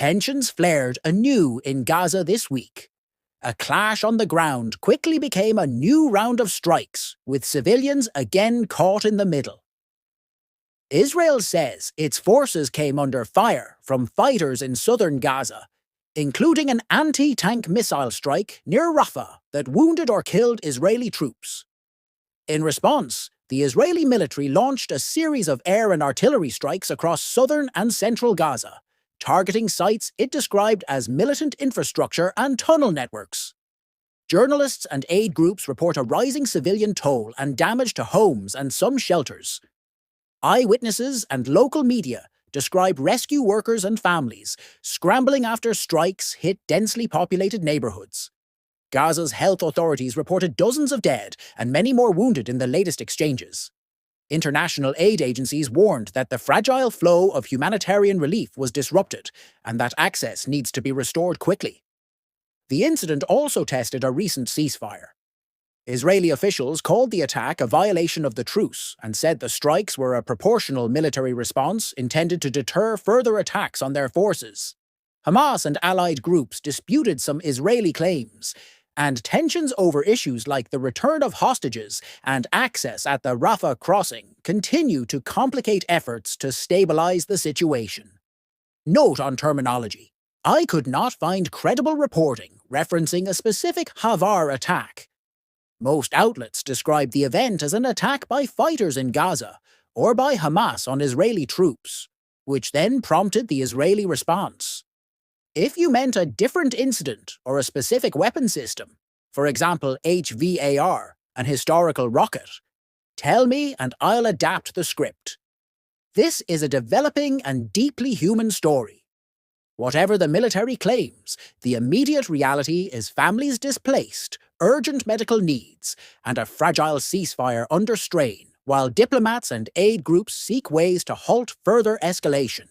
Tensions flared anew in Gaza this week. A clash on the ground quickly became a new round of strikes, with civilians again caught in the middle. Israel says its forces came under fire from fighters in southern Gaza, including an anti-tank missile strike near Rafah that wounded or killed Israeli troops. In response, the Israeli military launched a series of air and artillery strikes across southern and central Gaza, targeting sites it described as militant infrastructure and tunnel networks. Journalists and aid groups report a rising civilian toll and damage to homes and some shelters. Eyewitnesses and local media describe rescue workers and families scrambling after strikes hit densely populated neighborhoods. Gaza's health authorities reported dozens of dead and many more wounded in the latest exchanges. International aid agencies warned that the fragile flow of humanitarian relief was disrupted and that access needs to be restored quickly. The incident also tested a recent ceasefire. Israeli officials called the attack a violation of the truce and said the strikes were a proportional military response intended to deter further attacks on their forces. Hamas and allied groups disputed some Israeli claims, and tensions over issues like the return of hostages and access at the Rafah crossing continue to complicate efforts to stabilize the situation. Note on terminology: I could not find credible reporting referencing a specific Havar attack. Most outlets describe the event as an attack by fighters in Gaza or by Hamas on Israeli troops, which then prompted the Israeli response. If you meant a different incident or a specific weapon system, for example HVAR, an historical rocket, tell me and I'll adapt the script. This is a developing and deeply human story. Whatever the military claims, the immediate reality is families displaced, urgent medical needs, and a fragile ceasefire under strain, while diplomats and aid groups seek ways to halt further escalation.